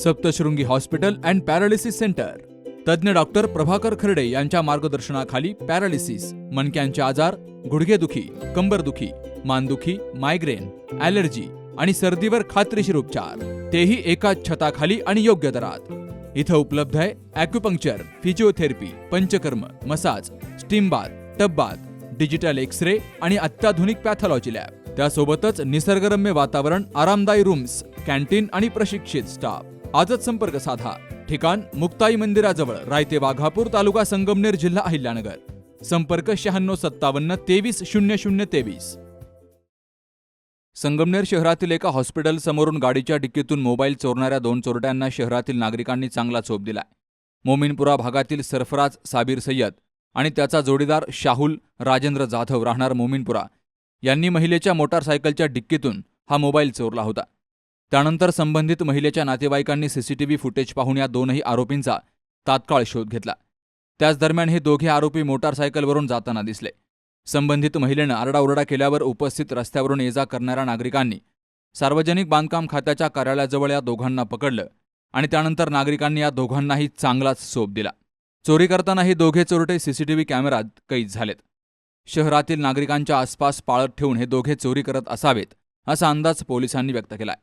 Saptashrungi hospital and paralysis centre. तज्ज्ञ doctor Prabhakar खर्डे यांच्या मार्गदर्शनाखाली पॅरालिसिस, मणक्यांचे आजार, गुडघेदुखी, कंबरदुखी, मानदुखी, मायग्रेन, ॲलर्जी आणि सर्दीवर खात्रीशीर उपचार, तेही एकाच छताखाली आणि योग्य दरात. इथं उपलब्ध आहे acupuncture, physiotherapy, panchakarma, massage, steam bath, tub bath, digital x-ray आणि अत्याधुनिक पॅथॉलॉजी लॅब. त्यासोबतच निसर्गरम्य वातावरण, आरामदायी रूम्स, कॅन्टीन आणि प्रशिक्षित स्टाफ. आजच संपर्क साधा. ठिकाण मुक्ताई मंदिराजवळ, रायते वाघापूर, तालुका संगमनेर, जिल्हा अहिल्यानगर. संपर्क 9657 230023. संगमनेर शहरातील एका हॉस्पिटल समोरून गाडीच्या डिक्कीतून मोबाईल चोरणाऱ्या 2 चोरट्यांना शहरातील नागरिकांनी चांगला चोप दिलाय. मोमीनपुरा भागातील सरफराज साबीर सय्यद आणि त्याचा जोडीदार शाहुल राजेंद्र जाधव राहणार मोमीनपुरा यांनी महिलेच्या मोटारसायकलच्या डिक्कीतून हा मोबाईल चोरला होता. त्यानंतर संबंधित महिलेच्या नातेवाईकांनी सीसीटीव्ही फुटेज पाहून या 2ही आरोपींचा तात्काळ शोध घेतला. त्याच दरम्यान हे दोघे आरोपी मोटारसायकलवरून जाताना दिसले. संबंधित महिलेनं आरडाओरडा केल्यावर उपस्थित रस्त्यावरून ये-जा करणाऱ्या नागरिकांनी सार्वजनिक बांधकाम खात्याच्या कार्यालयाजवळ या दोघांना पकडलं आणि त्यानंतर नागरिकांनी या दोघांनाही चांगलाच चोप दिला. चोरी करताना हे दोघे चोरटे सीसीटीव्ही कॅमेऱ्यात कैद झालेत. शहरातील नागरिकांच्या आसपास पाळत ठेवून हे दोघे चोरी करत असावेत असा अंदाज पोलिसांनी व्यक्त केलाय.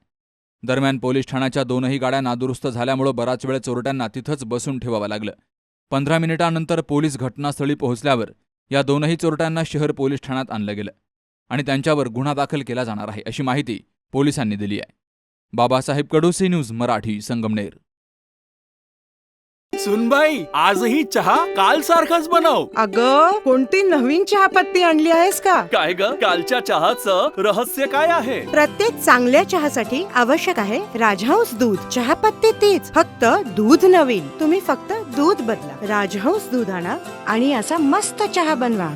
दरम्यान पोलीस ठाण्याच्या 2ही गाड्या नादुरुस्त झाल्यामुळे बराच वेळ चोरट्यांना तिथंच बसून ठेवावं लागलं. 15 मिनिटांनंतर पोलीस घटनास्थळी पोहोचल्यावर या 2ही चोरट्यांना शहर पोलीस ठाण्यात आणलं गेलं आणि त्यांच्यावर गुन्हा दाखल केला जाणार आहे अशी माहिती पोलिसांनी दिली आहे. बाबासाहेब कडू, न्यूज मराठी, संगमनेर. सुनबाई, आजही चहा काल सारखाच बनव. अगं, कोणती नवीन चहापत्ती आणली आहेस का? काय ग, कालच्या चहाचं रहस्य काय आहे? प्रत्येक चांगल्या चहासाठी आवश्यक आहे राजहंस दूध. चहापत्ती तीच, फक्त दूध नवीन. तुम्ही फक्त दूध बदला. राजहंस दूध आणा आणि असा मस्त चहा बनवा.